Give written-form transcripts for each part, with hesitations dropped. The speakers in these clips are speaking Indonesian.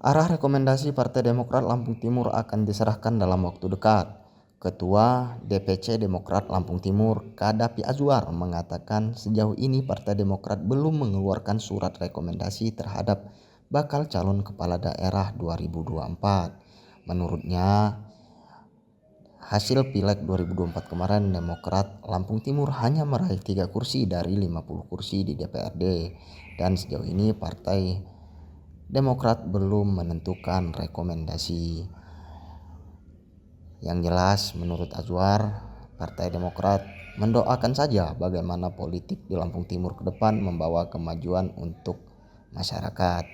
Arah rekomendasi Partai Demokrat Lampung Timur akan diserahkan dalam waktu dekat. Ketua DPC Demokrat Lampung Timur, Kadapi Azwar, mengatakan sejauh ini Partai Demokrat belum mengeluarkan surat rekomendasi terhadap bakal calon kepala daerah 2024. Menurutnya, hasil Pileg 2024 kemarin Demokrat Lampung Timur hanya meraih 3 kursi dari 50 kursi di DPRD, dan sejauh ini Partai Demokrat belum menentukan rekomendasi. Yang jelas menurut Azwar, Partai Demokrat mendoakan saja bagaimana politik di Lampung Timur ke depan membawa kemajuan untuk masyarakat.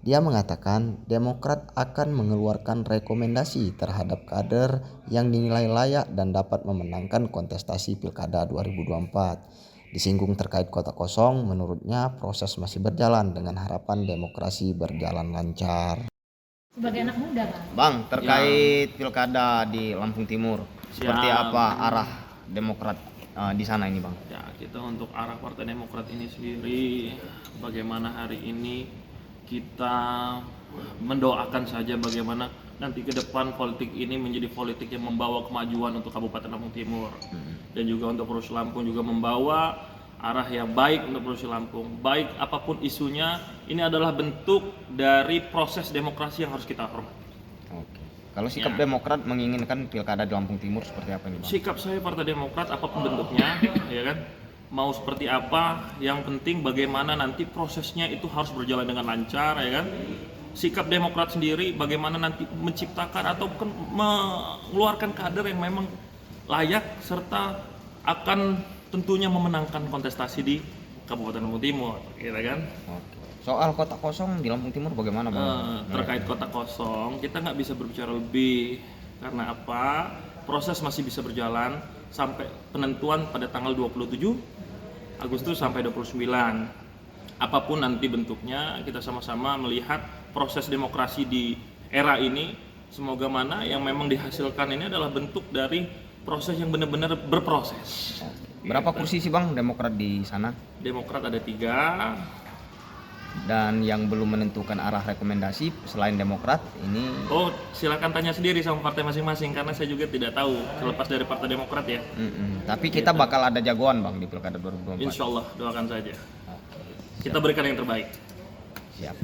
Dia mengatakan Demokrat akan mengeluarkan rekomendasi terhadap kader yang dinilai layak dan dapat memenangkan kontestasi Pilkada 2024. Disinggung terkait kota kosong, menurutnya proses masih berjalan dengan harapan demokrasi berjalan lancar. Sebagai anak muda, Bang, terkait pilkada di Lampung Timur, seperti apa arah Demokrat di sana ini, Bang? Ya, kita untuk arah Partai Demokrat ini sendiri, bagaimana hari ini kita mendoakan saja bagaimana nanti ke depan politik ini menjadi politik yang membawa kemajuan untuk Kabupaten Lampung Timur, dan juga untuk Provinsi Lampung juga membawa arah yang baik untuk Provinsi Lampung. Baik apapun isunya, ini adalah bentuk dari proses demokrasi yang harus kita hormati. Oke. Kalau sikap Demokrat menginginkan pilkada di Lampung Timur seperti apa ini, Bang? Sikap saya Partai Demokrat apapun bentuknya, ya kan, mau seperti apa, yang penting bagaimana nanti prosesnya itu harus berjalan dengan lancar, ya kan. Sikap Demokrat sendiri bagaimana nanti menciptakan atau mengeluarkan kader yang memang layak serta akan tentunya memenangkan kontestasi di Kabupaten Lampung Timur, gitu kan. Oke. Soal kota kosong di Lampung Timur bagaimana, Bang? Terkait kota kosong, kita nggak bisa berbicara lebih karena apa? Proses masih bisa berjalan sampai penentuan pada tanggal 27 Agustus sampai 29. Apapun nanti bentuknya, kita sama-sama melihat proses demokrasi di era ini. Semoga mana yang memang dihasilkan ini adalah bentuk dari proses yang benar-benar berproses. Berapa kursi sih, Bang, Demokrat di sana? Demokrat ada 3. Dan yang belum menentukan arah rekomendasi selain Demokrat ini? Oh, silakan tanya sendiri sama partai masing-masing karena saya juga tidak tahu terlepas dari Partai Demokrat ya. Tapi kita bakal ada jagoan, Bang, di Pilkada 2024. Insya Allah, doakan saja. Kita berikan yang terbaik. Siap.